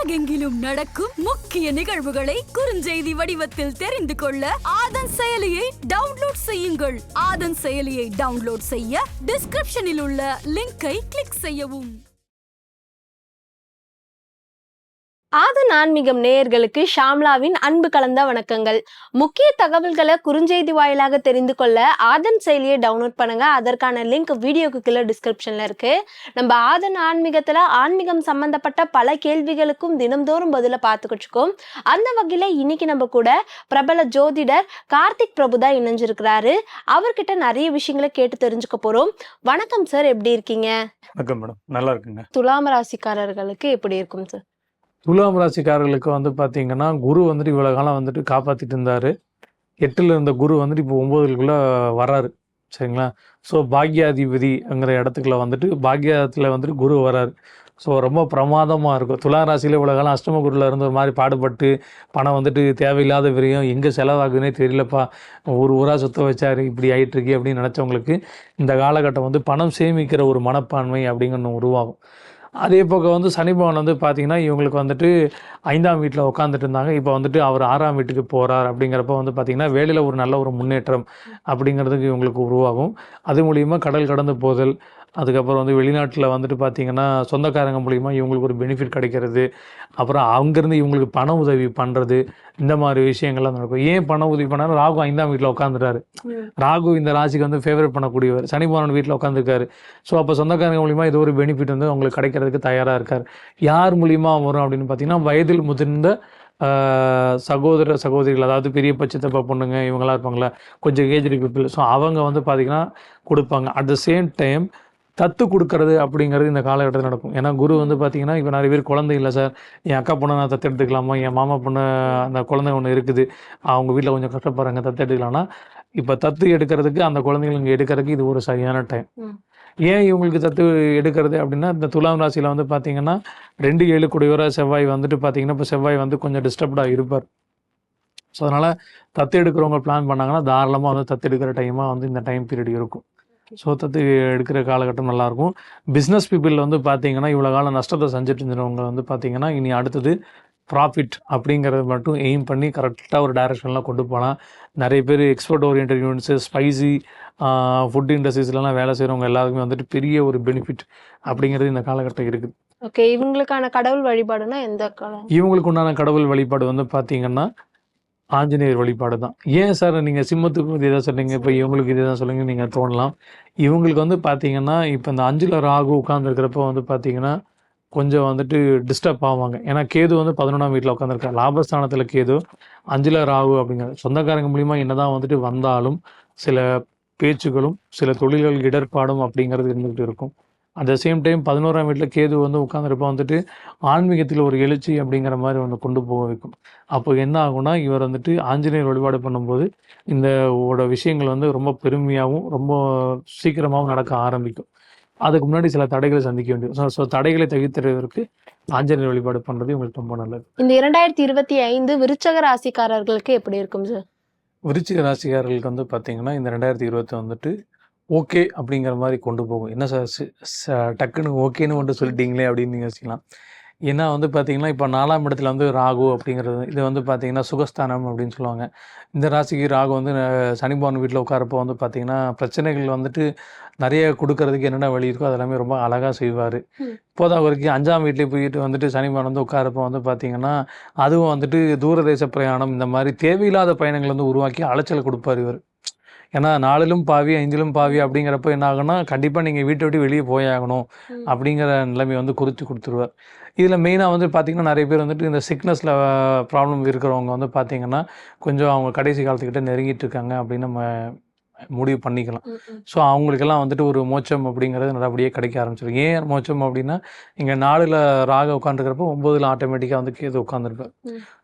உலகெங்கிலும் நடக்கும் முக்கிய நிகழ்வுகளை குறுஞ்செய்தி வடிவத்தில் தெரிந்து கொள்ள ஆதன் செயலியை டவுன்லோட் செய்யுங்கள். ஆதன் செயலியை டவுன்லோட் செய்ய டிஸ்கிரிப்ஷனில் உள்ள லிங்கை கிளிக் செய்யவும். ஆதன் ஆன்மீகம் நேயர்களுக்கு ஷாம்லாவின் அன்பு கலந்த வணக்கங்கள். முக்கிய தகவல்களை குறுஞ்செய்தி வாயிலாக தெரிந்து கொள்ள ஆதன் செயலியை டவுன்லோட் பண்ணுங்க. அதற்கான லிங்க் வீடியோக்கு கீழே டிஸ்கிரிப்ஷன்ல இருக்கு. நம்ம ஆதன் ஆன்மீகத்துல ஆன்மீகம் சம்பந்தப்பட்ட பல கேள்விகளுக்கும் தினம்தோறும் பதில பார்த்துக்கிட்டு இருக்கோம். அந்த வகையில இன்னைக்கு நம்ம கூட பிரபல ஜோதிடர் கார்த்திக் பிரபு தான் இணைஞ்சிருக்கிறாரு. அவர்கிட்ட நிறைய விஷயங்களை கேட்டு தெரிஞ்சுக்க போறோம். வணக்கம் சார், எப்படி இருக்கீங்க? வணக்கம் மேடம், நல்லா இருக்குங்க. துலாம் ராசிக்காரர்களுக்கு எப்படி இருக்கும் சார்? துலாம் ராசிக்காரர்களுக்கு பார்த்தீங்கன்னா குரு இவ்வளோ காலம் காப்பாற்றிட்டு இருந்தார். 8ல் இருந்த குரு இப்போ 9க்குள்ளே வராரு, சரிங்களா? ஸோ பாக்யாதிபதிங்கிற இடத்துக்குள்ள பாக்யத்தில் குரு வராரு. ஸோ ரொம்ப பிரமாதமாக இருக்கும். துலா ராசியில் இவ்வளோ காலம் அஷ்டம குருவில் இருந்த மாதிரி பாடுபட்டு பணம் தேவையில்லாத விரையும் எங்கே செலவாகுதுன்னே தெரியலப்பா, ஊராக சுத்த வச்சாரு, இப்படி ஆகிட்டுருக்கு அப்படின்னு நினச்சவங்களுக்கு இந்த காலகட்டம் பணம் சேமிக்கிற ஒரு மனப்பான்மை அப்படிங்கிற உருவாகும். அதே போக சனி பகவான் பார்த்தீங்கன்னா இவங்களுக்கு 5ஆம் வீட்டில் உட்காந்துட்டு இருந்தாங்க. இப்போ அவர் 6ஆம் வீட்டுக்கு போகிறார். அப்படிங்கிறப்ப பார்த்தீங்கன்னா வேலையில் ஒரு நல்ல ஒரு முன்னேற்றம் அப்படிங்கிறதுக்கு இவங்களுக்கு உருவாகும். அது மூலிமா கடல் கடந்து போதல், அதுக்கப்புறம் வெளிநாட்டில் பார்த்தீங்கன்னா சொந்தக்காரங்க மூலிமா இவங்களுக்கு ஒரு பெனிஃபிட் கிடைக்கிறது, அப்புறம் அங்கேருந்து இவங்களுக்கு பண உதவி பண்ணுறது, இந்த மாதிரி விஷயங்கள்லாம் நடக்கும். ஏன் பண உதவி பண்ணாலும் ராகு 5ஆம் வீட்டில் உட்காந்துட்டாரு. ராகு இந்த ராசிக்கு ஃபேவரட் பண்ணக்கூடியவர். சனி பகவான் வீட்டில் உட்காந்துருக்காரு. ஸோ அப்போ சொந்தக்காரங்க மூலிமா இது ஒரு பெனிஃபிட் அவங்களுக்கு கிடைக்கிறதுக்கு தயாராக இருக்கார். யார் மூலிமா வரும் அப்படின்னு பார்த்தீங்கன்னா வயதில் முதிர்ந்த சகோதர சகோதரிகள், அதாவது பெரிய பட்சத்தை பொண்ணுங்க இவங்களாம் இருப்பாங்களே, கொஞ்சம் ஏஜ் பீப்புள். ஸோ அவங்க பார்த்தீங்கன்னா கொடுப்பாங்க. அட் த சேம் டைம் தத்து கொடுக்கறது அப்படிங்கிறது இந்த காலகட்டத்தில் நடக்கும். ஏன்னா குரு பார்த்தீங்கன்னா இப்போ நிறைய பேர் குழந்தை இல்லை சார், என் அக்கா பொண்ணை நான் தத்து எடுத்துக்கலாமா, என் மாமா பொண்ணு அந்த குழந்தை ஒன்று இருக்குது, அவங்க வீட்டில் கொஞ்சம் கஷ்டப்படுறாங்க, தத்து எடுத்துக்கலாம்னா இப்போ தத்து எடுக்கிறதுக்கு அந்த குழந்தைகள் இங்கே எடுக்கிறதுக்கு இது ஒரு சரியான டைம். ஏன் இவங்களுக்கு தத்து எடுக்கிறது அப்படின்னா இந்த துலாம் ராசியில் பார்த்தீங்கன்னா 2-7 கூடியவராக செவ்வாய் பார்த்தீங்கன்னா இப்போ செவ்வாய் கொஞ்சம் டிஸ்டர்ப்டாக இருப்பார். ஸோ அதனால் தத்து எடுக்கிறவங்க பிளான் பண்ணாங்கன்னா தாராளமாக தத்து எடுக்கிற டைமாக இந்த டைம் பீரியட் இருக்கும். ஸோ தத்து எடுக்கிற காலகட்டம் நல்லாயிருக்கும். பிஸ்னஸ் பீப்புள் பார்த்தீங்கன்னா இவ்வளோ காலம் நஷ்டத்தை செஞ்சுட்டு இருந்தவங்க பார்த்தீங்கன்னா இனி அடுத்தது ப்ராஃபிட் அப்படிங்கிறது மட்டும் எய்ம் பண்ணி கரெக்டாக ஒரு டைரக்ஷன்லாம் கொண்டு போகலாம். நிறைய பேர் export orient units, spicy food இண்டஸ்ட்ரீஸ்லாம் வேலை செய்கிறவங்க எல்லாருக்குமே பெரிய ஒரு பெனிஃபிட் அப்படிங்கிறது இந்த காலகட்டம் இருக்குது. ஓகே, இவங்களுக்கான கடவுள் வழிபாடுனா எந்த காலம்? இவங்களுக்கு உண்டான கடவுள் வழிபாடு பார்த்தீங்கன்னா ஆஞ்சநேயர் வழிபாடு தான். ஏன் சார் நீங்கள் சிம்மத்துக்கு இதே தான் சொன்னீங்க, இப்போ இவங்களுக்கு இதே தான் சொல்லுங்க நீங்கள் தோணலாம். இவங்களுக்கு பார்த்தீங்கன்னா இப்போ இந்த 5ல் ராகு உட்காந்துருக்கிறப்ப பார்த்தீங்கன்னா கொஞ்சம் டிஸ்டர்ப் ஆவாங்க. ஏன்னா கேது 11ஆம் வீட்டில் உட்காந்துருக்காரு. லாபஸ்தானத்தில் கேது, 5ல் ராகு அப்படிங்கிறது சொந்தக்காரங்க மூலிமா என்னதான் வந்தாலும் சில பேச்சுகளும் சில தொழில்கள் இடர்பாடும் அப்படிங்கிறது இருந்துகிட்டு இருக்கும். அட் த சேம் டைம் 11ஆம் வீட்டில் கேது உட்காந்துருப்ப ஆன்மீகத்தில் ஒரு எழுச்சி அப்படிங்கிற மாதிரி கொண்டு போக வைக்கும். அப்போ என்ன ஆகும்னா இவர் ஆஞ்சநேயர் வழிபாடு பண்ணும்போது இந்த விஷயங்கள் ரொம்ப பெருமையாகவும் ரொம்ப சீக்கிரமாகவும் நடக்க ஆரம்பிக்கும். அதுக்கு முன்னாடி சில தடைகளை சந்திக்க வேண்டியது. ஸோ தடைகளை தவிர்த்துறதுக்கு ஆஞ்சநேயர் வழிபாடு பண்ணுறது உங்களுக்கு ரொம்ப நல்லது. இந்த 2025 விருச்சக ராசிக்காரர்களுக்கு எப்படி இருக்கும் சார்? விருச்சிக ராசிக்காரர்களுக்கு பார்த்தீங்கன்னா இந்த 2020 ஓகே அப்படிங்கிற மாதிரி கொண்டு போகும். என்ன சார் டக்குன்னு ஓகேன்னு சொல்லிட்டீங்களே அப்படின்னு யோசிக்கலாம். ஏன்னா பார்த்தீங்கன்னா இப்போ 4ஆம் இடத்துல ராகு அப்படிங்கிறது இது பார்த்தீங்கன்னா சுகஸ்தானம் அப்படின்னு சொல்லுவாங்க. இந்த ராசிக்கு ராகு சனி பகவான் வீட்டில் உட்காரப்போ பார்த்தீங்கன்னா பிரச்சனைகள் நிறைய கொடுக்கறதுக்கு என்னென்ன வழி இருக்கோ அதெல்லாமே ரொம்ப அழகாக செய்வார். இப்போதான் அவருக்கு 5ஆம் வீட்டிலே போயிட்டு சனி பகவான் உட்காரப்போ பார்த்தீங்கன்னா அதுவும் தூரதேச பிரயாணம், இந்த மாதிரி தேவையில்லாத பயணங்கள் உருவாக்கி அலைச்சல் கொடுப்பார் இவர். ஏன்னா 4லும் பாவி 5லும் பாவி அப்படிங்கிறப்ப என்ன ஆகும்னா கண்டிப்பாக நீங்கள் வீட்டை விட்டு வெளியே போயாகணும் அப்படிங்கிற நிலைமை குறித்து கொடுத்துருவார். இதில் மெயினாக பார்த்தீங்கன்னா நிறைய பேர் இந்த சிக்னஸில் ப்ராப்ளம் இருக்கிறவங்க பார்த்தீங்கன்னா கொஞ்சம் அவங்க கடைசி காலத்துக்கிட்ட நெருங்கிட்டு இருக்காங்க அப்படின்னு நம்ம முடிவு பண்ணிக்கலாம். ஸோ அவங்களுக்கெல்லாம் ஒரு மோட்சம் அப்படிங்கிறது நல்லபடியாக கிடைக்க ஆரம்பிச்சிடும். ஏன் மோட்சம் அப்படின்னா இங்கே 4ல் ராக உட்காந்துருக்கிறப்போ 9ல் ஆட்டோமேட்டிக்காக கேது உட்காந்துருப்பேன்.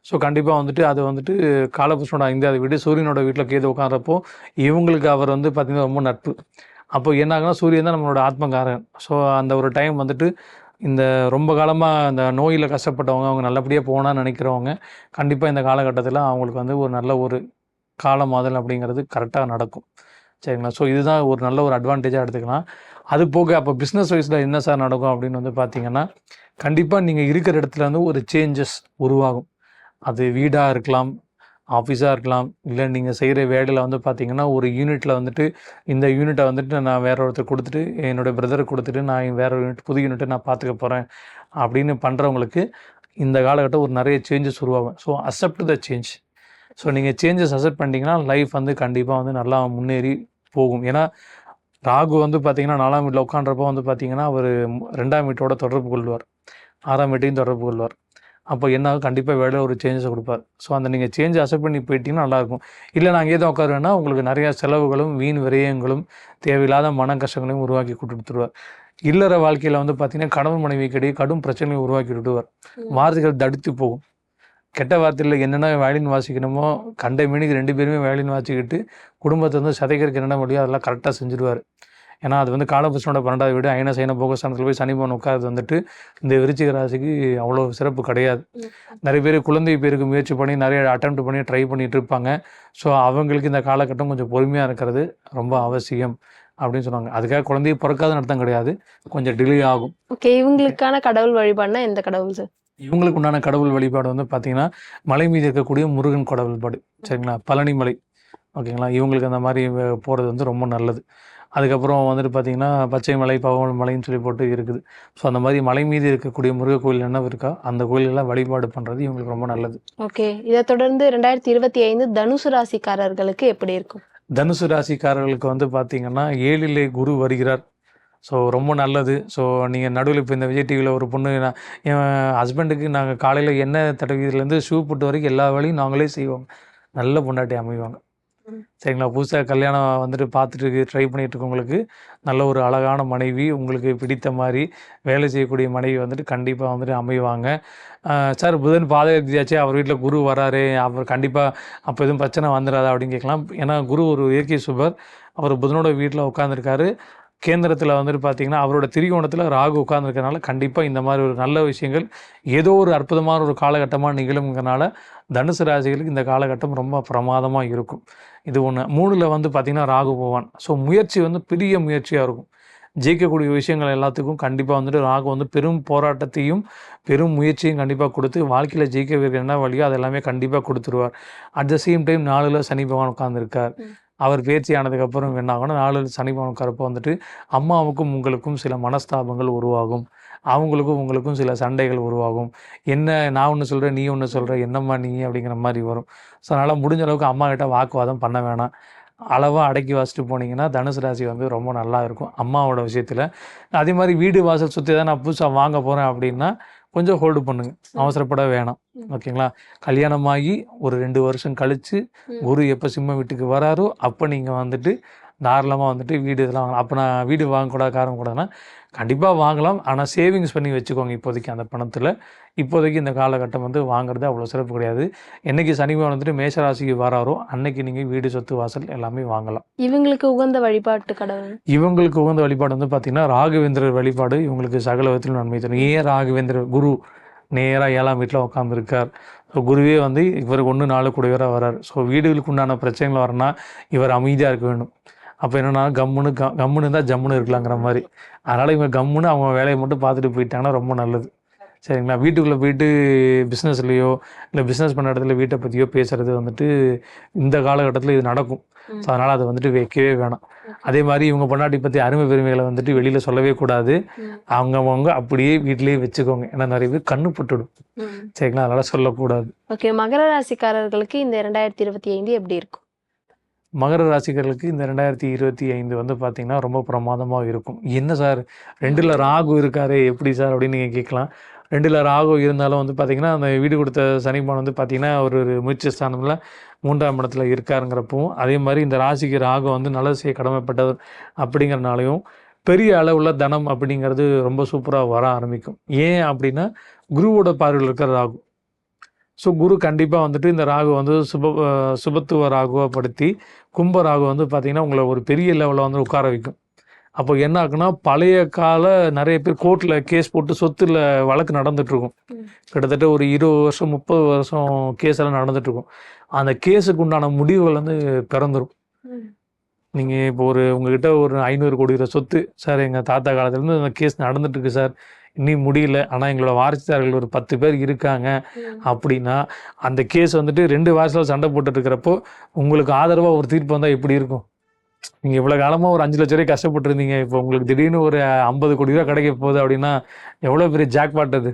ஸோ கண்டிப்பாக அது காலபுருஷனோட 5ஆவது வீடு, சூரியனோட வீட்டில் கேது உட்காந்துறப்போ இவங்களுக்கு அவர் பார்த்தீங்கன்னா ரொம்ப நட்பு. அப்போ என்ன ஆகுனா சூரியன் தான் நம்மளோட ஆத்மகாரன். ஸோ அந்த ஒரு டைம் இந்த ரொம்ப காலமாக இந்த நோயில் கஷ்டப்பட்டவங்க, அவங்க நல்லபடியாக போகணும்னு நினைக்கிறவங்க கண்டிப்பாக இந்த காலகட்டத்தில் அவங்களுக்கு ஒரு நல்ல ஒரு காலமாதல் அப்படிங்கிறது கரெக்டாக நடக்கும். சரிங்களா? ஸோ இதுதான் ஒரு நல்ல ஒரு அட்வான்டேஜாக எடுத்துக்கலாம். அது போக அப்போ பிஸ்னஸ் வைஸில் என்ன சார் நடக்கும் அப்படின்னு வந்து பார்த்தீங்கன்னா, கண்டிப்பாக நீங்கள் இருக்கிற இடத்துல வந்து ஒரு சேஞ்சஸ் உருவாகும். அது வீடாக இருக்கலாம், ஆஃபீஸாக இருக்கலாம், இல்லை நீங்கள் செய்கிற வேலையில் வந்து பார்த்தீங்கன்னா ஒரு யூனிட்டில் வந்துட்டு இந்த யூனிட்டை வந்துட்டு நான் வேற ஒருத்தர் கொடுத்துட்டு என்னோடய பிரதருக்கு கொடுத்துட்டு நான் வேற ஒரு யூனிட் புது யூனிட்டை நான் பார்த்துக்க போகிறேன் அப்படின்னு பண்ணுறவங்களுக்கு இந்த காலகட்டம் ஒரு நிறைய சேஞ்சஸ் உருவாகும். So accept the change. So நீங்கள் சேஞ்சஸ் அக்செப்ட் பண்ணிட்டீங்கன்னா லைஃப் வந்து கண்டிப்பாக வந்து நல்லா முன்னேறி போகும். ஏன்னா ராகு வந்து பார்த்தீங்கன்னா 4ஆம் வீட்டில் உட்காண்றப்போ வந்து பார்த்தீங்கன்னா அவர் 2ஆம் வீட்டோட தொடர்பு கொள்வார், 6ஆம் வீட்டையும் தொடர்பு கொள்வார். அப்போ என்ன ஆகும், கண்டிப்பாக வேலையில் ஒரு சேஞ்சஸை கொடுப்பார். ஸோ அந்த நீங்கள் சேஞ்ச் அக்செப்ட் பண்ணி போயிட்டீங்கன்னா நல்லாயிருக்கும். இல்லை நான் அங்கே தான் உட்காருவேன்னா உங்களுக்கு நிறையா செலவுகளும் வீண் விரயங்களும் தேவையில்லாத மன கஷ்டங்களையும் உருவாக்கி கொடுத்துருவார். இல்லற வாழ்க்கையில் வந்து பார்த்தீங்கன்னா கணவன் மனைவிக்கிடையே கடும் பிரச்சனையை உருவாக்கி விட்டுவார். வார்த்தைகள் தடுத்து போகும். கெட்ட வார்த்தையில் என்னென்ன வயலின் வாசிக்கணுமோ கண்ட மீனுக்கு 2 பேருமே வயலின் வாசிக்கிட்டு குடும்பத்தை வந்து சதைக்கிறதுக்கு என்னென்ன முடியும் அதெல்லாம் கரெக்டாக செஞ்சுருவார். ஏன்னா அது வந்து காலபுருஷனோட 12வது வீடு அயன சயன போகஸ்தானத்தில் போய் சனி பகவான் உட்கார்றது வந்துட்டு இந்த விருச்சிக ராசிக்கு அவ்வளோ சிறப்பு கிடையாது. நிறைய பேர் குழந்தை பேருக்கு முயற்சி பண்ணி நிறைய அட்டெம்ப்ட் பண்ணி ட்ரை பண்ணிட்டு இருப்பாங்க. ஸோ அவங்களுக்கு இந்த காலகட்டம் கொஞ்சம் பொறுமையாக இருக்கிறது ரொம்ப அவசியம் அப்படின்னு சொன்னாங்க. அதுக்காக குழந்தைய பிறக்காத அர்த்தம் கிடையாது, கொஞ்சம் டிலே ஆகும். ஓகே, இவங்களுக்கான கடவுள் வழிபாடுனா எந்த கடவுள் சார்? இவங்களுக்கு உண்டான கடவுள் வழிபாடு வந்து பார்த்தீங்கன்னா மலை மீது இருக்கக்கூடிய முருகன் கடவுள் வழிபாடு. சரிங்களா, பழனி மலை. ஓகேங்களா, இவங்களுக்கு அந்த மாதிரி போகிறது வந்து ரொம்ப நல்லது. அதுக்கப்புறம் வந்துட்டு பார்த்தீங்கன்னா பச்சை மலை, பவன் மலைன்னு சொல்லி போட்டு இருக்குது. ஸோ அந்த மாதிரி மலை மீது இருக்கக்கூடிய முருக கோயில் என்ன இருக்கா அந்த கோயிலெல்லாம் வழிபாடு பண்ணுறது இவங்களுக்கு ரொம்ப நல்லது. ஓகே, இதை தொடர்ந்து 2025 தனுசு ராசிக்காரர்களுக்கு எப்படி இருக்கும்? தனுசு ராசிக்காரர்களுக்கு வந்து பார்த்தீங்கன்னா 7லே குரு வருகிறார். ஸோ ரொம்ப நல்லது. ஸோ நீங்கள் நடுவில் இப்போ இந்த விஜய் டிவியில் ஒரு பொண்ணு என் ஹஸ்பண்டுக்கு நாங்கள் காலையில் எண்ணெய் தடவிலேருந்து ஷூ போட்டு வரைக்கும் எல்லா வேலையும் நாங்களே செய்வோம், நல்ல பொண்டாட்டி அமைவாங்க. சரிங்களா, புதுசாக கல்யாணம் வந்துட்டு பார்த்துட்டு ட்ரை பண்ணிகிட்டு இருக்கவங்களுக்கு நல்ல ஒரு அழகான மனைவி, உங்களுக்கு பிடித்த மாதிரி வேலை செய்யக்கூடிய மனைவி வந்துட்டு கண்டிப்பாக வந்துட்டு அமைவாங்க. சார் புதன் பாதகத்தியாச்சே, அவர் வீட்டில் குரு வராரு, அவர் கண்டிப்பாக அப்போ எதுவும் பிரச்சனை வந்துடாதா அப்படின்னு கேட்கலாம். ஏன்னா குரு ஒரு இயற்கை சுபர், அவர் புதனோட வீட்டில் உட்காந்துருக்காரு. கேந்திரத்தில் வந்துட்டு பார்த்தீங்கன்னா அவரோட திரிகோணத்தில் ராகு உட்கார்ந்துருக்கனால கண்டிப்பாக இந்த மாதிரி ஒரு நல்ல விஷயங்கள் ஏதோ ஒரு அற்புதமான ஒரு காலகட்டமாக நிகழுங்கிறனால தனுசு ராசிகளுக்கு இந்த காலகட்டம் ரொம்ப பிரமாதமாக இருக்கும். இது ஒன்று. 3ல் வந்து பார்த்திங்கன்னா ராகு போவான். ஸோ முயற்சி வந்து பெரிய முயற்சியாக இருக்கும். ஜெயிக்கக்கூடிய விஷயங்கள் எல்லாத்துக்கும் கண்டிப்பாக வந்துட்டு ராகு வந்து பெரும் போராட்டத்தையும் பெரும் முயற்சியும் கண்டிப்பாக கொடுத்து வாழ்க்கையில் ஜெயிக்க என்ன வழியோ அதெல்லாமே கண்டிப்பாக கொடுத்துருவார். அட் த சேம் டைம் 4ல் சனி பகவான் உட்கார்ந்துருக்கார். அவர் பேச்சு ஆனதுக்கப்புறம் என்ன ஆகும்னா 4ல் சனி பகவான் உட்காரப்போ வந்துட்டு அம்மாவுக்கும் உங்களுக்கும் சில மனஸ்தாபங்கள் உருவாகும், அவங்களுக்கும் உங்களுக்கும் சில சண்டைகள் உருவாகும். என்ன நான் ஒன்று சொல்கிறேன் நீ ஒன்று சொல்கிற, என்னம்மா நீ அப்படிங்கிற மாதிரி வரும். ஸோ அதனால் முடிஞ்ச அளவுக்கு அம்மா கிட்ட வாக்குவாதம் பண்ண வேணாம், அளவாக அடக்கி வாசிட்டு போனீங்கன்னா தனுசு ராசி வந்து ரொம்ப நல்லா இருக்கும் அம்மாவோட விஷயத்தில். அதே மாதிரி வீடு வாசல் சுற்றி தான் நான் புதுசாக வாங்க போகிறேன் அப்படின்னா கொஞ்சம் ஹோல்டு பண்ணுங்க, அவசரப்பட வேணாம். ஓகேங்களா, கல்யாணமாகி ஒரு 2 வருஷம் கழித்து குரு எப்போ சிம்ம வீட்டுக்கு வராரோ அப்போ நீங்கள் வந்துட்டு தாராளமாக வந்துட்டு வீடு இதெல்லாம் வாங்கலாம். அப்போ நான் வீடு வாங்கக்கூடாத காரணம் கூடனா கண்டிப்பாக வாங்கலாம், ஆனால் சேவிங்ஸ் பண்ணி வச்சுக்கோங்க இப்போதைக்கு அந்த பணத்தில். இப்போதைக்கு இந்த காலகட்டம் வந்து வாங்குறது அவ்வளோ சிறப்பு கிடையாது. என்றைக்கு சனி பகவான் வந்துட்டு மேஷராசிக்கு வராரோ அன்னைக்கு நீங்கள் வீடு சொத்து வாசல் எல்லாமே வாங்கலாம். இவங்களுக்கு உகந்த வழிபாட்டு கடவுள்? இவங்களுக்கு உகந்த வழிபாடு வந்து பார்த்திங்கன்னா ராகவேந்திரர் வழிபாடு இவங்களுக்கு சகல விதத்திலும் நன்மை தரும். ஏன் ராகவேந்திரர் குரு நேராக 7ஆம் வீட்டில் உட்காந்துருக்கார். ஸோ குருவே வந்து இவர் 1-4 கூடியவராக வர்றார். ஸோ வீடுகளுக்கு உண்டான பிரச்சனைகள் வரனா இவர் அமைதியாக இருக்க வேண்டும். அப்போ என்னென்னா கம்முன்னு இருந்தால் ஜம்முன்னு இருக்கலாங்கிற மாதிரி. அதனால் இவங்க கம்முன்னு அவங்க வேலையை மட்டும் பார்த்துட்டு போயிட்டாங்கன்னா ரொம்ப நல்லது. சரிங்களா, வீட்டுக்குள்ளே போயிட்டு பிஸ்னஸ்லையோ இல்லை பிஸ்னஸ் பண்ண இடத்துல வீட்டை பற்றியோ பேசுகிறது வந்துட்டு இந்த காலகட்டத்தில் இது நடக்கும். ஸோ அதனால் அதை வந்துட்டு வைக்கவே வேணாம். அதே மாதிரி இவங்க பொண்டாட்டி பற்றி அருமை பெருமைகளை வந்துட்டு வெளியில் சொல்லவே கூடாது. அவங்க அப்படியே வீட்டிலேயே வச்சுக்கோங்க, ஏன்னா நிறைய பேர் கண்ணு பட்டுடும். சரிங்களா, அதனால் சொல்லக்கூடாது. ஓகே, மகர ராசிக்காரர்களுக்கு இந்த 2025 எப்படி இருக்கும்? மகர ராசிக்காரர்களுக்கு இந்த 2025 வந்து பார்த்திங்கன்னா ரொம்ப பிரமாதமாக இருக்கும். என்ன சார் 2ல் ராகு இருக்காரு எப்படி சார் அப்படின்னு நீங்கள் கேட்கலாம். 2ல் ராகு இருந்தாலும் வந்து பார்த்திங்கன்னா அந்த வீடு கொடுத்த சனி பகவான் வந்து பார்த்திங்கன்னா ஒரு முயற்சி ஸ்தானத்தில் 3ஆம் இடத்துல இருக்காருங்கிறப்பவும் அதே மாதிரி இந்த ராசிக்கு ராகு வந்து நல்லது செய்ய கடமைப்பட்டவர் அப்படிங்கிறனாலையும் பெரிய அளவில் தனம் அப்படிங்கிறது ரொம்ப சூப்பராக வர ஆரம்பிக்கும். ஏன் அப்படின்னா குருவோட பார்வையில் இருக்கிற ராகு. ஸோ குரு கண்டிப்பாக வந்துட்டு இந்த ராகு வந்து சுபத்துவ ராகுவை படுத்தி கும்ப ராகு வந்து பார்த்திங்கன்னா உங்களை ஒரு பெரிய லெவலில் வந்து உட்கார வைக்கும். அப்போ என்ன ஆகுன்னா பழைய கால நிறைய பேர் கோர்ட்டில் கேஸ் போட்டு சொத்துல வழக்கு நடந்துகிட்ருக்கும். கிட்டத்தட்ட ஒரு 20 வருஷம் 30 வருஷம் கேஸ் எல்லாம் நடந்துகிட்ருக்கும். அந்த கேஸுக்கு உண்டான முடிவுகள் வந்து பிறந்துடும். நீங்கள் இப்போ உங்ககிட்ட ஒரு 500 கோடி ரூபா சொத்து சார், எங்கள் தாத்தா காலத்துலேருந்து அந்த கேஸ் நடந்துட்டுருக்கு சார், இன்னும் முடியல, ஆனால் எங்களோட வாரிசுதாரர்கள் ஒரு 10 பேர் இருக்காங்க அப்படின்னா, அந்த கேஸ் வந்துட்டு 2 வாரிசுல சண்டை போட்டுட்டு இருக்கிறப்போ உங்களுக்கு ஆதரவாக ஒரு தீர்ப்பு வந்தால் எப்படி இருக்கும்? நீங்கள் இவ்வளோ காலமாக ஒரு 5 லட்ச ரூபாய் கஷ்டப்பட்டுருந்தீங்க, இப்போ உங்களுக்கு திடீர்னு ஒரு 50 கோடி ரூபா கிடைக்க போகுது அப்படின்னா எவ்வளோ பெரிய ஜாக்பாட் அது.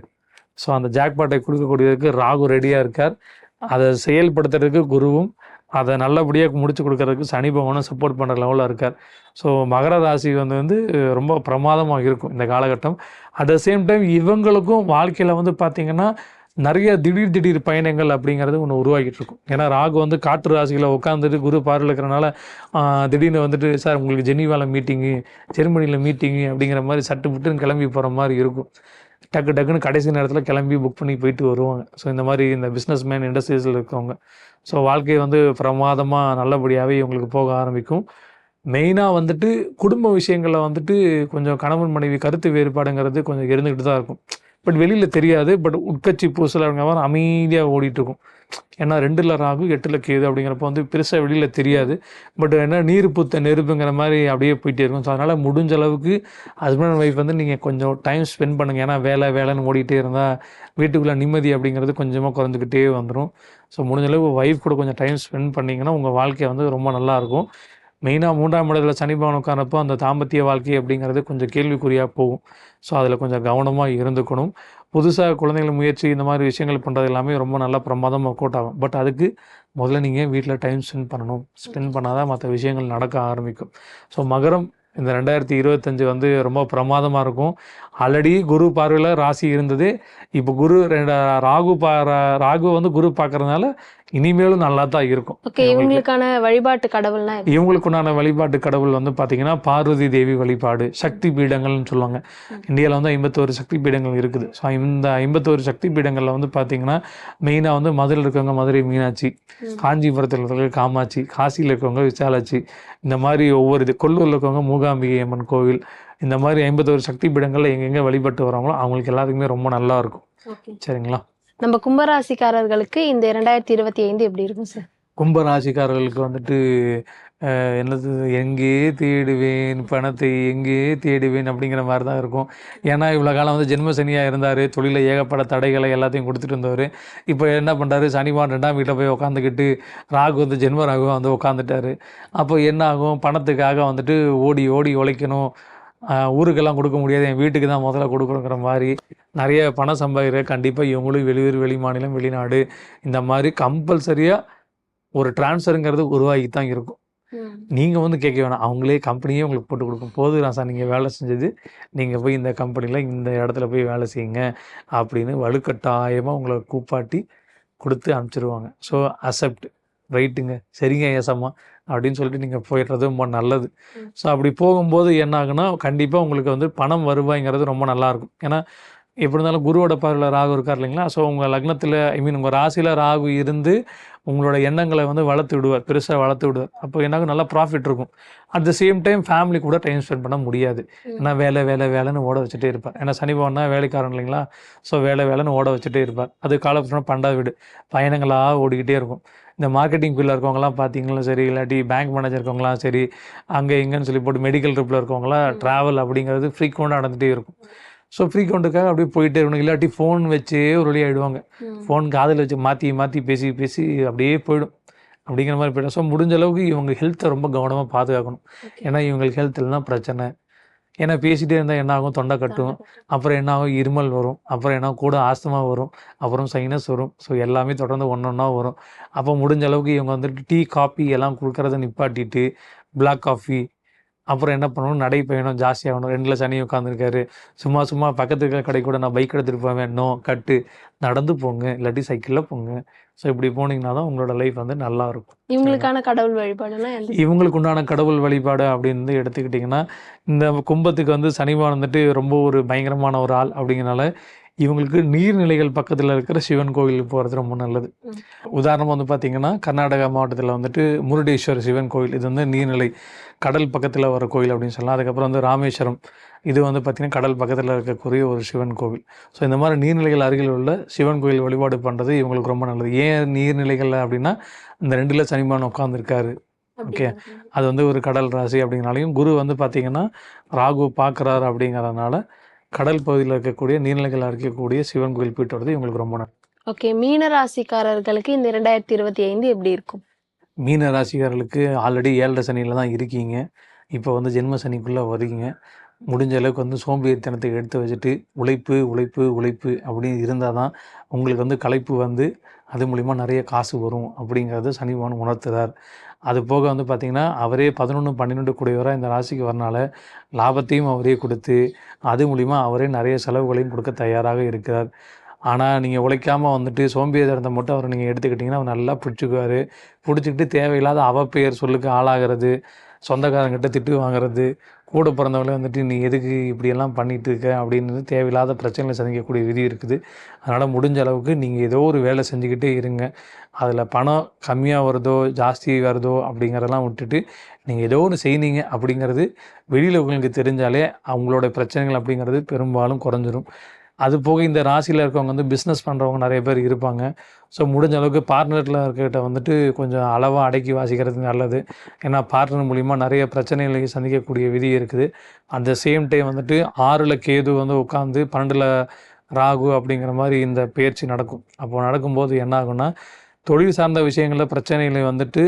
ஸோ அந்த ஜாக்பாட்டை கொடுக்கக்கூடியதுக்கு ராகு ரெடியாக இருக்கார். அதை செயல்படுத்துறதுக்கு குருவும், அதை நல்லபடியாக முடிச்சு கொடுக்கறதுக்கு சனி பகவானும் சப்போர்ட் பண்ணுற லெவலில் இருக்கார். ஸோ மகர ராசி வந்து ரொம்ப பிரமாதமாக இருக்கும் இந்த காலகட்டம். அட் த சேம் டைம் இவங்களுக்கும் வாழ்க்கையில் வந்து பார்த்திங்கன்னா நிறைய திடீர் பயணங்கள் அப்படிங்கிறது ஒன்று உருவாக்கிட்டு இருக்கும். ஏன்னா ராகு வந்து காற்று ராசிகளை உட்காந்துட்டு குரு பார்வையில் இருக்கிறனால திடீர்னு வந்துட்டு சார் உங்களுக்கு ஜெனீவாவில் மீட்டிங்கு, ஜெர்மனியில் மீட்டிங்கு அப்படிங்கிற மாதிரி சட்டு புட்டுன்னு கிளம்பி போகிற மாதிரி இருக்கும். டக்குன்னு கடைசி நேரத்தில் கிளம்பி புக் பண்ணி போயிட்டு வருவாங்க. ஸோ இந்த மாதிரி இந்த பிஸ்னஸ் மேன் இண்டஸ்ட்ரீஸில் இருக்கவங்க ஸோ வாழ்க்கை வந்து பிரமாதமாக நல்லபடியாகவே இவங்களுக்கு போக ஆரம்பிக்கும். மெயினாக வந்துட்டு குடும்ப விஷயங்களில் வந்துட்டு கொஞ்சம் கணவன் மனைவி கருத்து வேறுபாடுங்கிறது கொஞ்சம் இருந்துக்கிட்டு தான் இருக்கும். பட் வெளியில் தெரியாது. பட் உட்கட்சி பூசல் அப்படிங்கிற மாதிரி அமைதியாக ஓடிட்டுருக்கும். ஏன்னா 2ல் ராகு 8ல் கேது அப்படிங்கிறப்ப வந்து பெருசாக வெளியில் தெரியாது. பட் என்ன நீர் பூத்த நெருப்புங்கிற மாதிரி அப்படியே போயிட்டே இருக்கும். ஸோ அதனால் முடிஞ்ச அளவுக்கு ஹஸ்பண்ட் அண்ட் ஒய்ஃப் வந்து நீங்கள் கொஞ்சம் டைம் ஸ்பெண்ட் பண்ணுங்கள். ஏன்னா வேலைன்னு ஓடிட்டே இருந்தால் வீட்டுக்குள்ளே நிம்மதி அப்படிங்கிறது கொஞ்சமாக குறைஞ்சிக்கிட்டே வந்துடும். ஸோ முடிஞ்ச அளவுக்கு ஒய்ஃப் கூட கொஞ்சம் டைம் ஸ்பெண்ட் பண்ணிங்கன்னா உங்கள் வாழ்க்கை வந்து ரொம்ப நல்லாயிருக்கும். மெயினாக 3ஆம் இடத்துல சனி பகவான் உட்காரப்போ அந்த தாம்பத்திய வாழ்க்கை அப்படிங்கிறது கொஞ்சம் கேள்விக்குறியாக போகும். ஸோ அதில் கொஞ்சம் கவனமாக இருந்துக்கணும். புதுசாக குழந்தைகள் முயற்சி இந்த மாதிரி விஷயங்கள் பண்ணுறது எல்லாமே ரொம்ப நல்லா பிரமாதமாக ஒர்க் அவுட் ஆகும். பட் அதுக்கு முதல்ல நீங்கள் வீட்டில் டைம் ஸ்பெண்ட் பண்ணணும். ஸ்பெண்ட் பண்ணால் தான் மற்ற விஷயங்கள் நடக்க ஆரம்பிக்கும். ஸோ மகரம் இந்த 2025 வந்து ரொம்ப பிரமாதமாக இருக்கும். ஆல்ரெடி குரு பார்வையில் ராசி இருந்தது. இப்போ ராகு வந்து குரு பார்க்கறதுனால இனிமேலும் நல்லா தான் இருக்கும். ஓகே, இவங்களுக்கான வழிபாட்டு கடவுள்னா இவங்களுக்குண்டான வழிபாட்டு கடவுள் வந்து பார்த்தீங்கன்னா பார்வதி தேவி வழிபாடு, சக்தி பீடங்கள்னு சொல்லுவாங்க. இந்தியாவில் வந்து 51 சக்தி பீடங்கள் இருக்குது. ஸோ இந்த 51 சக்தி பீடங்களில் வந்து பார்த்தீங்கன்னா மெயினாக வந்து மதுரையில் இருக்கவங்க மதுரை மீனாட்சி, காஞ்சிபுரத்தில் இருக்கவங்க காமாட்சி, காசியில் இருக்கவங்க விசாலாட்சி, இந்த மாதிரி ஒவ்வொரு கொல்லூரில் இருக்கவங்க மூகாம்பிகை அம்மன் கோவில், இந்த மாதிரி 51 சக்தி பீடங்களில் எங்கெங்கே வழிபட்டு வராங்களோ அவங்களுக்கு எல்லாத்துக்குமே ரொம்ப நல்லா இருக்கும். சரிங்களா? நம்ம கும்பராசிக்காரர்களுக்கு இந்த 2025 எப்படி இருக்கும் சார்? கும்பராசிக்காரர்களுக்கு வந்துட்டு என்னது எங்கே தேடுவேன் பணத்தை எங்கே தேடுவேன் அப்படிங்கிற மாதிரி தான் இருக்கும். ஏன்னா இவ்வளோ காலம் வந்து ஜென்ம சனியாக இருந்தார். தொழிலில் ஏகப்பட்ட தடைகளை எல்லாத்தையும் கொடுத்துட்டு இருந்தவர். இப்போ என்ன பண்ணுறாரு, சனிவான் 2ஆம் வீட்டில் போய் உட்காந்துக்கிட்டு ராகு வந்து ஜென்ம ராகுவாக வந்து உட்காந்துட்டாரு. அப்போ என்ன ஆகும், பணத்துக்காக வந்துட்டு ஓடி உழைக்கணும், ஊருக்கெல்லாம் கொடுக்க முடியாது, என் வீட்டுக்கு தான் முதல்ல கொடுக்கணுங்கிற மாதிரி நிறைய பணம் சம்பாதிக்கிற கண்டிப்பாக இவங்களும் வெளியூர், வெளி மாநிலம், வெளிநாடு இந்த மாதிரி கம்பல்சரியாக ஒரு டிரான்ஸ்ஃபருங்கிறது உருவாகி தான் இருக்கும். நீங்கள் வந்து கேட்க வேணாம், அவங்களே கம்பெனியே உங்களுக்கு போட்டு கொடுக்கும். போதும் சார் நீங்கள் வேலை செஞ்சது, நீங்கள் போய் இந்த கம்பெனியில் இந்த இடத்துல போய் வேலை செய்யுங்க அப்படின்னு வலுக்கட்டாயமாக உங்களை கூப்பாட்டி கொடுத்து அனுப்பிச்சிடுவாங்க. ஸோ அக்செப்ட், ரைட்டுங்க, சரிங்க ஏசம்மா அப்படின்னு சொல்லிட்டு நீங்கள் போயிடுறது ரொம்ப நல்லது. ஸோ அப்படி போகும்போது என்ன ஆகுனா கண்டிப்பாக உங்களுக்கு வந்து பணம் வருவாய்ங்கிறது ரொம்ப நல்லாயிருக்கும். ஏன்னா எப்படி இருந்தாலும் குருவோட பார்வையில் ராகு இருக்கார் இல்லைங்களா? ஸோ உங்கள் லக்னத்தில் உங்கள் ராசியில் ராகு இருந்து உங்களோட எண்ணங்களை வந்து வளர்த்து விடுவார், பெருசாக வளர்த்து விடுவார். அப்போ என்னாகும், நல்லா ப்ராஃபிட் இருக்கும். At the same time family கூட டைம் ஸ்பெண்ட் பண்ண முடியாது. ஏன்னா வேலைன்னு ஓட வச்சுட்டே இருப்பார். ஏன்னா சனி பகவான்னா வேலைக்காரன் இல்லைங்களா? ஸோ வேலைன்னு ஓட வச்சுட்டே இருப்பார். அது காலப்போனால் 12 வீடு பயணங்களாக ஓடிக்கிட்டே இருக்கும். இந்த மார்க்கெட்டிங் ஃபீல்டில் இருக்கவங்களாம் பார்த்தீங்களும் சரி, இல்லாட்டி பேங்க் மேனேஜர் இருக்கவங்களாம் சரி, அங்கே இங்கேன்னு சொல்லி போட்டு மெடிக்கல் ட்ரிப்பில் இருக்கவங்களாம் ட்ராவல் அப்படிங்கிறது ஃப்ரீக்வெண்ட்டாக நடந்துகிட்டே இருக்கும். ஸோ ஃப்ரீக்வெண்ட்டுக்காக அப்படியே போயிட்டே இருக்கணும். இல்லாட்டி ஃபோன் வச்சே ஒரு வழி ஆகிடுவாங்க. ஃபோன் காதில் வச்சு மாற்றி பேசி அப்படியே போயிடும். அப்படிங்கிற மாதிரி போய்டும். ஸோ முடிஞ்ச அளவுக்கு இவங்க ஹெல்த்தை ரொம்ப கவனமாக பாதுகாக்கணும். ஏன்னா இவங்களுக்கு ஹெல்த்தில் தான் பிரச்சனை. ஏன்னா பேசிகிட்டே இருந்தால் என்ன ஆகும், தொண்டை கட்டும், அப்புறம் என்ன ஆகும், இருமல் வரும், அப்புறம் என்ன கூட ஆஸ்துமா வரும், அப்புறம் சைனஸ் வரும். ஸோ எல்லாமே தொடர்ந்து ஒன்றா வரும். அப்போ முடிஞ்ச அளவுக்கு இவங்க வந்துட்டு டீ காஃபி எல்லாம் கொடுக்கறத நிப்பாட்டிட்டு பிளாக் காஃபி, அப்புறம் என்ன பண்ணணும், நடைப்பயணம் ஜாஸ்தியாகணும். 2ல் சனி உட்காந்துருக்காரு, சும்மா பக்கத்து இருக்கிற கடை கூட நான் பைக் எடுத்துகிட்டு போவேன், கட்டு நடந்து போங்க, இல்லாட்டி சைக்கிளில் போங்க. ஸோ இப்படி போனீங்கன்னா தான் உங்களோட லைஃப் வந்து நல்லாயிருக்கும். இவங்களுக்கான கடவுள் வழிபாடுனா இவங்களுக்கு உண்டான கடவுள் வழிபாடு அப்படின்னு எடுத்துக்கிட்டிங்கன்னா, இந்த கும்பத்துக்கு வந்து சனிவான் வந்துட்டு ரொம்ப ஒரு பயங்கரமான ஒரு ஆள் அப்படிங்கிறனால இவங்களுக்கு நீர்நிலைகள் பக்கத்தில் இருக்கிற சிவன் கோவிலுக்கு போகிறது ரொம்ப நல்லது. உதாரணமாக வந்து பார்த்திங்கன்னா கர்நாடகா மாவட்டத்தில் வந்துட்டு முருடேஸ்வர் சிவன் கோவில், இது வந்து நீர்நிலை கடல் பக்கத்தில் வர கோவில் அப்படின்னு சொல்லலாம். அதுக்கப்புறம் வந்து ராமேஸ்வரம், இது வந்து பார்த்திங்கன்னா கடல் பக்கத்தில் இருக்கக்கூடிய ஒரு சிவன் கோவில். ஸோ இந்த மாதிரி நீர்நிலைகள் அருகில் உள்ள சிவன் கோவில் வழிபாடு பண்ணுறது இவங்களுக்கு ரொம்ப நல்லது. ஏன் நீர்நிலைகள் அப்படின்னா, இந்த 2ல் சனிமான் உட்காந்துருக்காரு, ஓகே, அது வந்து ஒரு கடல் ராசி அப்படிங்கிறனாலையும் குரு வந்து பார்த்தீங்கன்னா ராகு பார்க்குறாரு அப்படிங்கிறதுனால கடல் பகுதியில் இருக்கக்கூடிய நீர்நிலைகளில் இருக்கக்கூடிய சிவன் கோயில் போயிட்டு வரது இவங்களுக்கு ரொம்ப நல்லது. ஓகே, மீன ராசிக்காரர்களுக்கு இந்த 2025 எப்படி இருக்கும்? மீன ராசிக்காரர்களுக்கு ஆல்ரெடி 7.5 சனியில் தான் இருக்கீங்க. இப்போ வந்து ஜென்ம சனிக்குள்ளே வரீங்க. முடிஞ்ச அளவுக்கு வந்து சோம்பேறித்தனத்தை எடுத்து வச்சுட்டு உழைப்பு உழைப்பு உழைப்பு அப்படின்னு இருந்தால் தான் உங்களுக்கு வந்து களைப்பு வந்து அது மூலிமா நிறைய காசு வரும் அப்படிங்கிறது சனி பகவான் உணர்த்துறார். அது போக வந்து பார்த்திங்கன்னா அவரே 11 12 கூடியவராக இந்த ராசிக்கு வரனால லாபத்தையும் அவரே கொடுத்து அது மூலிமா அவரே நிறைய செலவுகளையும் கொடுக்க தயாராக இருக்கிறார். ஆனால் நீங்கள் உழைக்காமல் வந்துட்டு சோம்பேறித்தனத்தை மட்டும் அவரை நீங்கள் எடுத்துக்கிட்டிங்கன்னா அவர் நல்லா பிடிச்சிக்குவார். பிடிச்சிக்கிட்டு தேவையில்லாத அவப்பெயர் சொல்லுக்கு ஆளாகிறது, சொந்தக்காரங்கிட்ட திட்டு வாங்குறது, கூட பிறந்தவங்களே வந்துட்டு நீ எதுக்கு இப்படியெல்லாம் பண்ணிகிட்டு இருக்க அப்படின்னு தேவையில்லாத பிரச்சனைகளை சந்திக்கக்கூடிய விதி இருக்குது. அதனால் முடிஞ்ச அளவுக்கு நீங்கள் ஏதோ ஒரு வேலை செஞ்சுக்கிட்டே இருங்க. அதில் பணம் கம்மியாக வருதோ ஜாஸ்தி வருதோ அப்படிங்கிறதெல்லாம் விட்டுட்டு நீங்கள் ஏதோ ஒன்று செய்னீங்க அப்படிங்கிறது வெளியில் உங்களுக்கு தெரிஞ்சாலே அவங்களோட பிரச்சனைகள் அப்படிங்கிறது பெரும்பாலும் குறைஞ்சிரும். அது போக இந்த ராசியில் இருக்கவங்க வந்து பிஸ்னஸ் பண்ணுறவங்க நிறைய பேர் இருப்பாங்க. ஸோ முடிஞ்ச அளவுக்கு பார்ட்னரில் இருக்கிறகிட்ட வந்துட்டு கொஞ்சம் அளவாக அடக்கி வாசிக்கிறது நல்லது. ஏன்னா பார்ட்னர் மூலிமா நிறைய பிரச்சனைகளை சந்திக்கக்கூடிய விதி இருக்குது. அந்த சேம் டைம் வந்துட்டு 6ல் கேது வந்து உட்காந்து 12ல் ராகு அப்படிங்கிற மாதிரி இந்த பயிற்சி நடக்கும். அப்போது நடக்கும்போது என்ன ஆகும்னா தொழில் சார்ந்த விஷயங்களில் பிரச்சனைகளை வந்துட்டு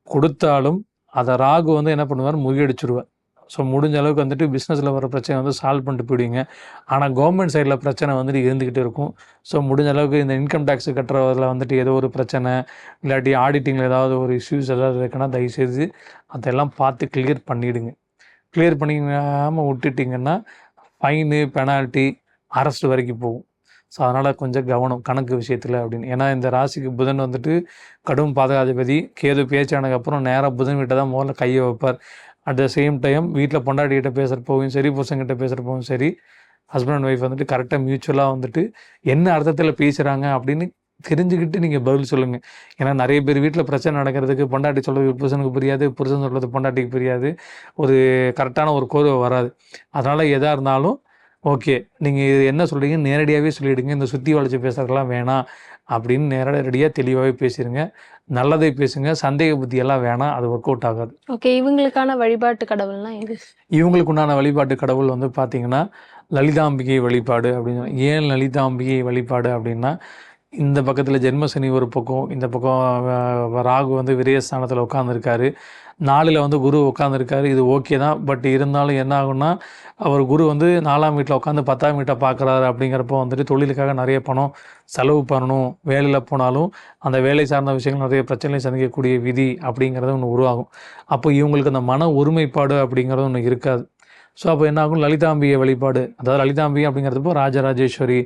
கொடுத்தாலும் அதை ராகு வந்து என்ன பண்ணுவார், முறியடிச்சிடுவார். ஸோ முடிஞ்ச அளவுக்கு வந்துட்டு பிஸ்னஸில் வர பிரச்சனை வந்து சால்வ் பண்ணிட்டு போயிடுவீங்க. ஆனால் கவர்மெண்ட் சைடில் பிரச்சனை வந்துட்டு இருந்துக்கிட்டு இருக்கும். ஸோ முடிஞ்ச அளவுக்கு இந்த இன்கம் டேக்ஸ் கட்டுறதில் வந்துட்டு ஏதோ ஒரு பிரச்சனை இல்லாட்டி ஆடிட்டிங்கில் ஏதாவது ஒரு இஷ்யூஸ் ஏதாவது இருக்குன்னா தயவுசெய்து அதெல்லாம் பார்த்து கிளியர் பண்ணிவிடுங்க. கிளியர் பண்ணிக்காமல் விட்டுட்டிங்கன்னா ஃபைனு, பெனால்ட்டி, அரெஸ்ட் வரைக்கும் போகும். ஸோ அதனால் கொஞ்சம் கவனம் கணக்கு விஷயத்தில் அப்படின்னு. ஏன்னா இந்த ராசிக்கு புதன் வந்துட்டு கடும் பாதகாதிபதி. கேது பேச்சானதுக்கப்புறம் நேராக புதன் வீட்டை தான் முதல்ல கையை வைப்பார். அட் த சேம் டைம் வீட்டில் பொண்டாட்டிகிட்ட பேசுகிறப்பவும் சரி, புருஷங்கிட்ட பேசுகிறப்பவும் சரி, ஹஸ்பண்ட் அண்ட் ஒய்ஃப் வந்துட்டு கரெக்டாக மியூச்சுவலாக வந்துட்டு என்ன அர்த்தத்தில் பேசுகிறாங்க அப்படின்னு தெரிஞ்சுக்கிட்டு நீங்கள் பதில் சொல்லுங்கள். ஏன்னா நிறைய பேர் வீட்டில் பிரச்சனை நடக்கிறதுக்கு பொண்டாட்டி சொல்கிறது புருஷனுக்கு புரியாது, புருஷன் சொல்கிறது பொண்டாட்டிக்கு புரியாது, ஒரு கரெக்டான ஒரு கோர்வை வராது. அதனால் எதாக இருந்தாலும் ஓகே நீங்கள் இது என்ன சொல்கிறீங்க நேரடியாகவே சொல்லிவிடுங்க. இந்த சுற்றி வளைச்சி பேசுறதுலாம் வேணாம் அப்படின்னு நேரடியாக தெளிவாகவே பேசிடுங்க. நல்லதை பேசுங்க, சந்தேக புத்தியெல்லாம் வேணாம், அது ஒர்க் அவுட் ஆகாது. ஓகே, இவங்களுக்கான வழிபாட்டு கடவுள்லாம் எது? இவங்களுக்கு உண்டான வழிபாட்டு கடவுள் வந்து பார்த்திங்கன்னா லலிதாம்பிகை வழிபாடு அப்படின்னு. ஏன் லலிதாம்பிகை வழிபாடு அப்படின்னா இந்த பக்கத்தில் ஜென்மசனி ஒரு பக்கம், இந்த பக்கம் ராகு வந்து விரயஸ்தானத்தில் உட்காந்துருக்காரு, 4ல் வந்து குரு உட்காந்துருக்காரு. இது ஓகே தான். பட் இருந்தாலும் என்ன ஆகும்னா அவர் குரு வந்து 4ஆம் வீட்டில் உட்காந்து 10ஆம் வீட்டை பார்க்குறாரு. அப்படிங்கிறப்போ வந்துட்டு தொழிலுக்காக நிறைய பணம் செலவு பண்ணணும். வேலையில் போனாலும் அந்த வேலை சார்ந்த விஷயங்கள் நிறைய பிரச்சனைகளை சந்திக்கக்கூடிய விதி அப்படிங்கிறது ஒன்று உருவாகும். அப்போ இவங்களுக்கு அந்த மன ஒருமைப்பாடு அப்படிங்கிறது ஒன்று இருக்காது. ஸோ அப்போ என்ன ஆகும், லலிதாம்பிகை வழிபாடு, அதாவது லலிதாம்பிகை அப்படிங்கிறதுப்போ ராஜராஜேஸ்வரி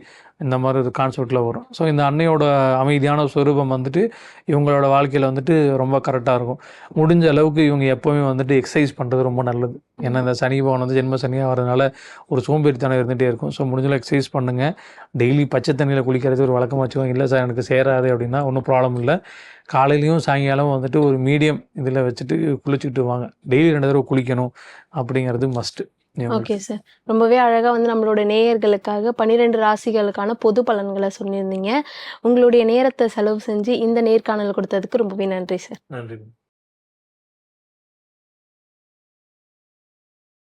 இந்த மாதிரி ஒரு கான்செப்டில் வரும். ஸோ இந்த அன்னையோட அமைதியான ஸ்வரூபம் வந்துட்டு இவங்களோட வாழ்க்கையில் வந்துட்டு ரொம்ப கரெக்டாக இருக்கும். முடிஞ்ச அளவுக்கு இவங்க எப்போவுமே வந்துட்டு எக்ஸசைஸ் பண்ணுறது ரொம்ப நல்லது. ஏன்னா இந்த சனி பகவான் வந்து ஜென்ம சனியாக வரதுனால ஒரு சோம்பேறித்தனம் இருந்துகிட்டே இருக்கும். ஸோ முடிஞ்சளவு எக்ஸசைஸ் பண்ணுங்கள். டெய்லி பச்சை தண்ணியில் குளிக்கிறது ஒரு வழக்கமாக வச்சுக்கோங்க. இல்லை சார் எனக்கு சேராது அப்படின்னா ஒன்றும் ப்ராப்ளம் இல்லை. காலையிலையும் சாயங்காலம் வந்துட்டு ஒரு மீடியம் இதில் வச்சுட்டு குளிச்சுட்டு வாங்க. டெய்லி 2 தடவை குளிக்கணும் அப்படிங்கிறது மஸ்ட்டு. ஓகே சார், ரொம்பவே அழகாக வந்து நம்மளோட நேயர்களுக்காக 12 ராசிகளுக்கான பொது பலன்களை சொல்லியிருந்தீங்க. உங்களுடைய நேரத்தை செலவு செஞ்சு இந்த நேர்காணல் கொடுத்ததுக்கு ரொம்பவே நன்றி சார். நன்றி.